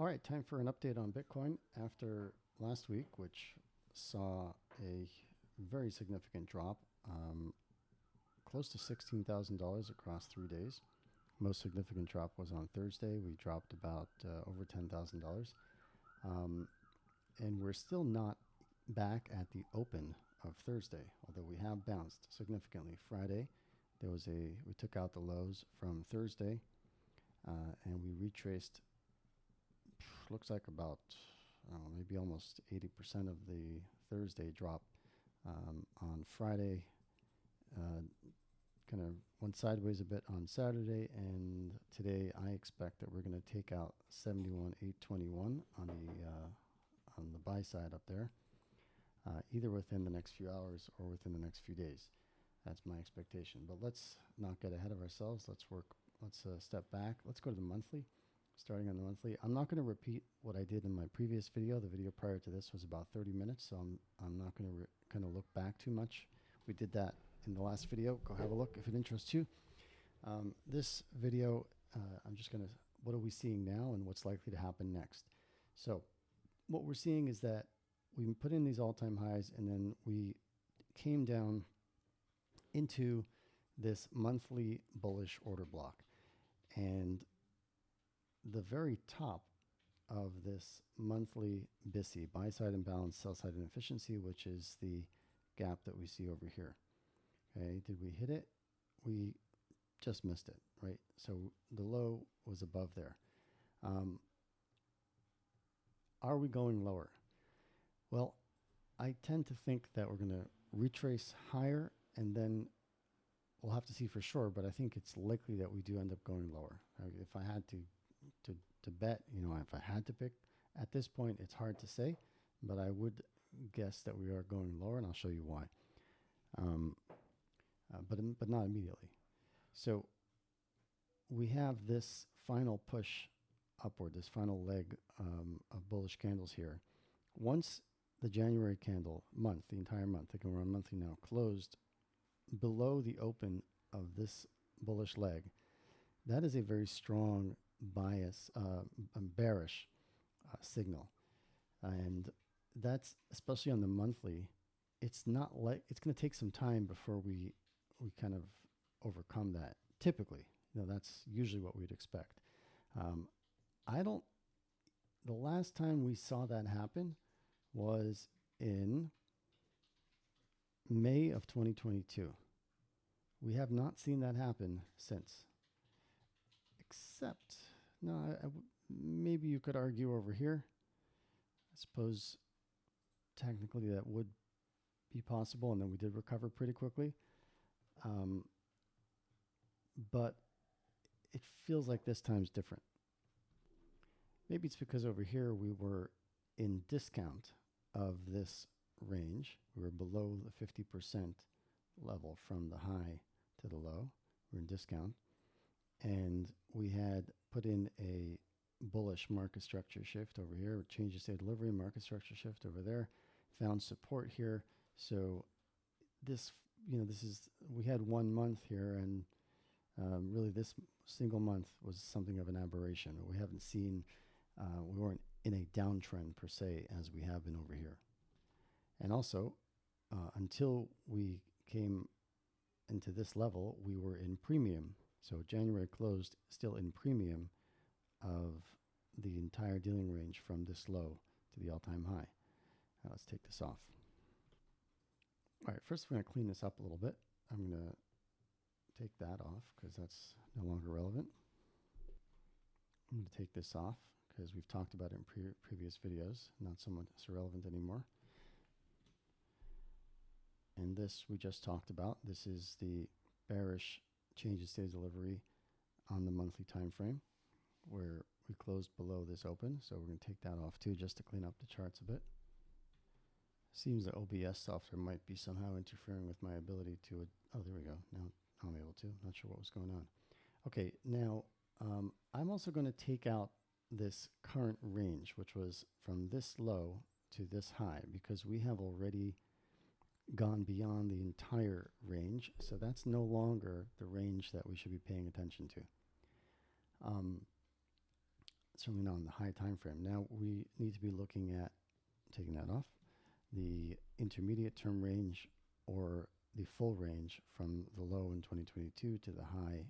All right, time for an update on Bitcoin after last week, which saw a very significant drop, close to $16,000 across 3 days. Most significant drop was on Thursday. We dropped about over $10,000. And we're still not back at the open of Thursday, although we have bounced significantly. Friday, we took out the lows from Thursday, and we retraced, looks like about maybe almost 80% of the Thursday drop on Friday. Kind of went sideways a bit on Saturday, and today I expect that we're going to take out 71,821 on the buy side up there, either within the next few hours or within the next few days. That's my expectation. But let's not get ahead of ourselves. Let's step back. Let's go to the monthly. Starting on the monthly, I'm not going to repeat what I did in my previous video. The video prior to this was about 30 minutes, so I'm not going to kind of look back too much. We did that in the last video. Go have a look if it interests you. This video, I'm just going to, what are we seeing now and what's likely to happen next? So what we're seeing is that we put in these all-time highs, and then we came down into this monthly bullish order block. And the very top of this monthly BISI, buy side imbalance, sell side inefficiency, which is the gap that we see over here. Okay, did we hit it? We just missed it, right? So the low was above there. Are we going lower? Well, I tend to think that we're going to retrace higher, and then we'll have to see for sure, but I think it's likely that we do end up going lower. If I had to bet, if I had to pick at this point, it's hard to say, but I would guess that we are going lower, and I'll show you why. But not immediately. So we have this final push upward, this final leg of bullish candles here. Once the January candle month, the entire month, I think we're on monthly now, closed below the open of this bullish leg, that is a very strong bias, bearish signal. And that's, especially on the monthly, it's not like, it's going to take some time before we kind of overcome that. Typically, that's usually what we'd expect. The last time we saw that happen was in May of 2022. We have not seen that happen since. Except, maybe you could argue over here. I suppose technically that would be possible, and then we did recover pretty quickly. But it feels like this time's different. Maybe it's because over here we were in discount of this range. We were below the 50% level from the high to the low. We're in discount. And we had put in a bullish market structure shift over here, change of state delivery, market structure shift over there, found support here. So this, we had 1 month here, and really this single month was something of an aberration. We haven't seen, we weren't in a downtrend per se as we have been over here. And also, until we came into this level, we were in premium. So January closed still in premium of the entire dealing range from this low to the all-time high. Now let's take this off. All right, first we're going to clean this up a little bit. I'm going to take that off because that's no longer relevant. I'm going to take this off because we've talked about it in previous videos, not so much so relevant anymore. And this we just talked about. This is the bearish change of state of delivery on the monthly time frame, where we closed below this open. So we're going to take that off too, just to clean up the charts a bit. Seems the OBS software might be somehow interfering with my ability to, oh, there we go. Now I'm able to. Not sure what was going on. Okay, now I'm also going to take out this current range, which was from this low to this high, because we have already gone beyond the entire range. So that's no longer the range that we should be paying attention to. certainly not in the high time frame. Now we need to be looking at, taking that off, the intermediate term range or the full range from the low in 2022 to the high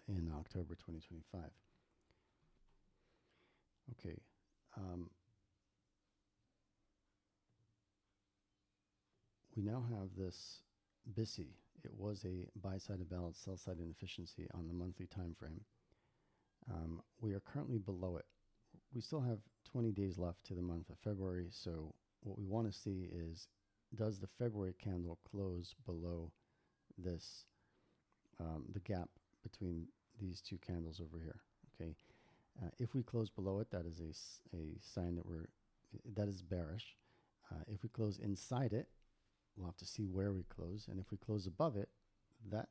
in October 2025. Okay. We now have this BISI. It was a buy-side imbalance, sell-side inefficiency on the monthly time frame. We are currently below it. We still have 20 days left to the month of February, so what we want to see is, does the February candle close below this, the gap between these two candles over here? Okay, if we close below it, that is a sign that that is bearish. If we close inside it, we'll have to see where we close, and if we close above it, that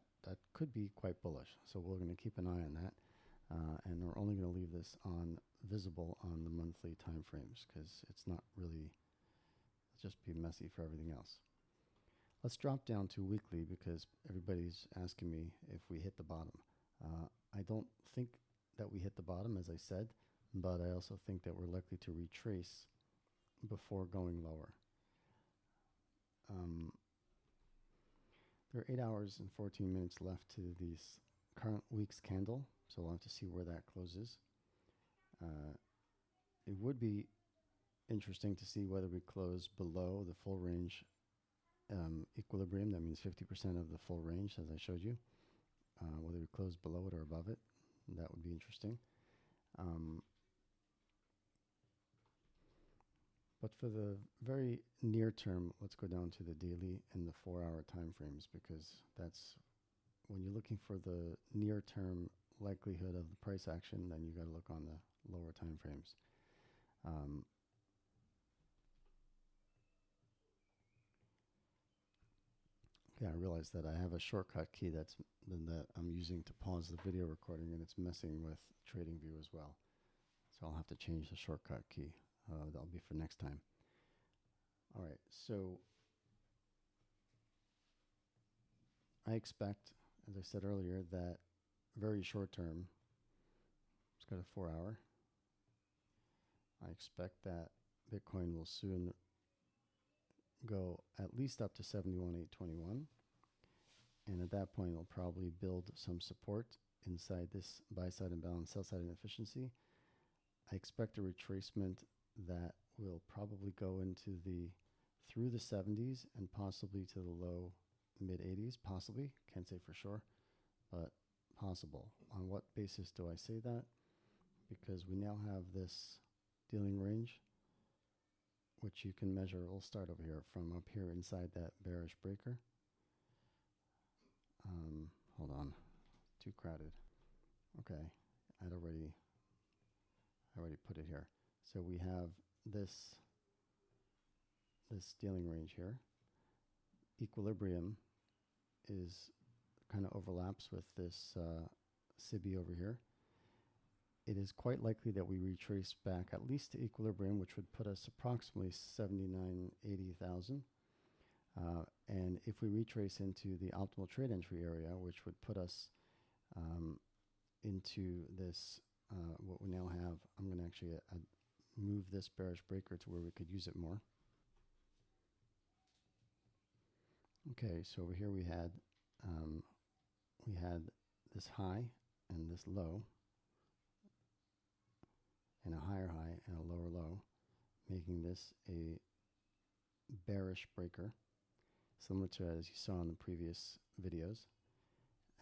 could be quite bullish. So we're going to keep an eye on that, and we're only going to leave this on visible on the monthly time frames because it's not really, just be messy for everything else. Let's drop down to weekly because everybody's asking me if we hit the bottom. I don't think that we hit the bottom, as I said, but I also think that we're likely to retrace before going lower. There are 8 hours and 14 minutes left to this current week's candle, so we'll have to see where that closes. It would be interesting to see whether we close below the full range equilibrium. That means 50% of the full range, as I showed you. Whether we close below it or above it, that would be interesting. But for the very near term, let's go down to the daily and the 4-hour time frames, because that's when you're looking for the near term likelihood of the price action, then you got to look on the lower time frames. Okay, I realize that I have a shortcut key that I'm using to pause the video recording, and it's messing with TradingView as well. So I'll have to change the shortcut key. That'll be for next time. All right, so I expect, as I said earlier, that very short term, it's got a 4-hour. I expect that Bitcoin will soon go at least up to 71,821. And at that point, it'll probably build some support inside this buy-side imbalance, sell-side inefficiency. I expect a retracement that will probably go into through the 70s and possibly to the low mid 80s, possibly. Can't say for sure, but possible. On what basis do I say that? Because we now have this dealing range, which you can measure. We'll start over here from up here inside that bearish breaker. Hold on, too crowded. Okay, I already put it here. So we have this dealing range here. Equilibrium is kind of overlaps with this SIBI over here. It is quite likely that we retrace back at least to equilibrium, which would put us approximately 79,000-80,000. And if we retrace into the optimal trade entry area, which would put us into this, what we now have, I'm going to actually move this bearish breaker to where we could use it more. Okay, so over here we had this high and this low, and a higher high and a lower low, making this a bearish breaker, similar to as you saw in the previous videos.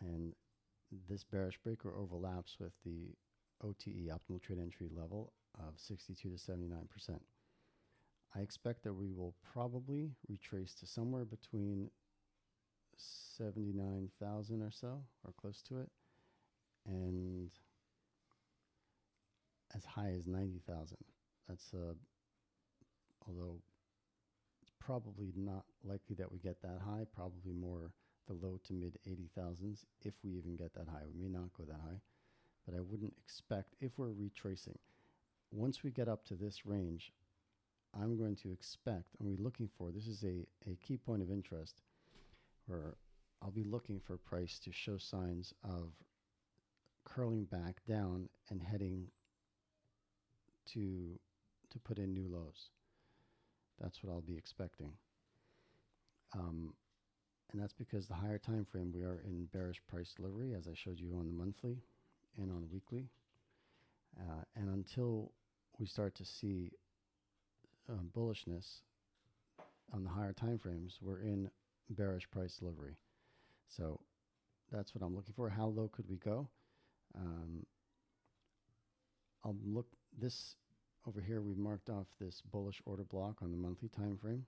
And this bearish breaker overlaps with the OTE, optimal trade entry level, of 62 to 79%. I expect that we will probably retrace to somewhere between 79,000 or so, or close to it, and as high as 90,000. That's although it's probably not likely that we get that high, probably more the low to mid 80,000s if we even get that high. We may not go that high, but I wouldn't expect, if we're retracing, once we get up to this range, I'm going to expect, and we're looking for, this is a key point of interest, where I'll be looking for price to show signs of curling back down and heading to put in new lows. That's what I'll be expecting. And that's because the higher time frame, we are in bearish price delivery, as I showed you on the monthly and on weekly. And until we start to see bullishness on the higher time frames, we're in bearish price delivery. So that's what I'm looking for. How low could we go? I'll look this over here. We've marked off this bullish order block on the monthly time frame.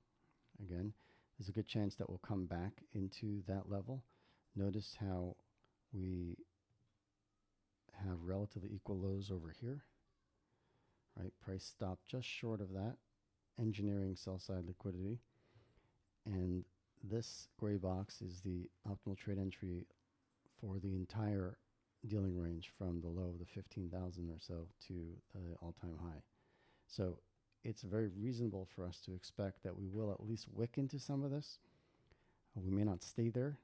Again, there's a good chance that we'll come back into that level. Notice how we have relatively equal lows over here, right? Price stopped just short of that, engineering sell side liquidity. And this gray box is the optimal trade entry for the entire dealing range from the low of the 15,000 or so to the all-time high. So it's very reasonable for us to expect that we will at least wick into some of this. We may not stay there.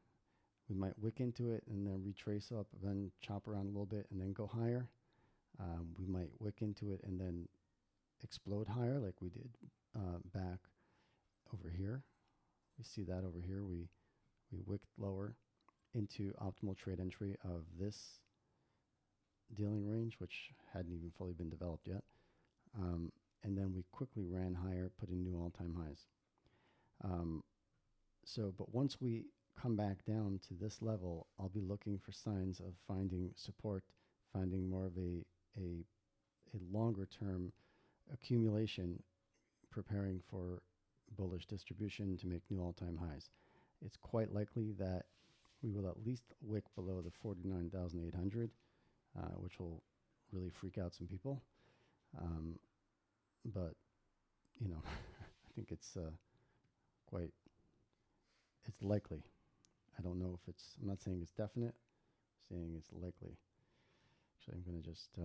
We might wick into it and then retrace up, then chop around a little bit and then go higher. We might wick into it and then explode higher like we did back over here. We see that over here. We wicked lower into optimal trade entry of this dealing range, which hadn't even fully been developed yet. And then we quickly ran higher, putting new all-time highs. But once we come back down to this level, I'll be looking for signs of finding support, finding more of a longer-term accumulation, preparing for bullish distribution to make new all-time highs. It's quite likely that we will at least wick below the 49,800, which will really freak out some people. But, you know, I think it's it's likely. I don't know if I'm not saying it's definite, I'm saying it's likely. Actually, I'm going to just,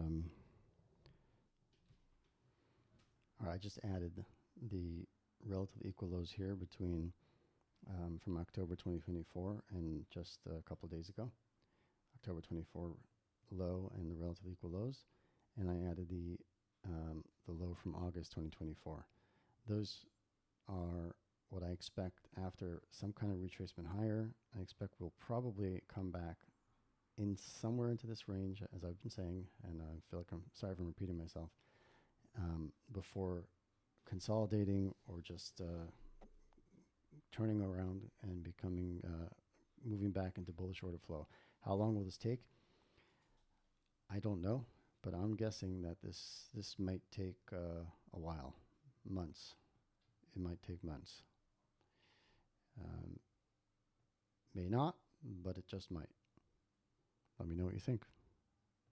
all right, I just added the relative equal lows here between, from October 2024 and just a couple of days ago. October 24 low and the relative equal lows. And I added the low from August 2024. Those are what I expect after some kind of retracement higher. I expect we'll probably come back in somewhere into this range, as I've been saying, and I feel like I'm sorry if I'm repeating myself, before consolidating or just turning around and becoming, moving back into bullish order flow. How long will this take? I don't know, but I'm guessing that this might take a while, months. It might take months. May not, but it just might. Let me know what you think.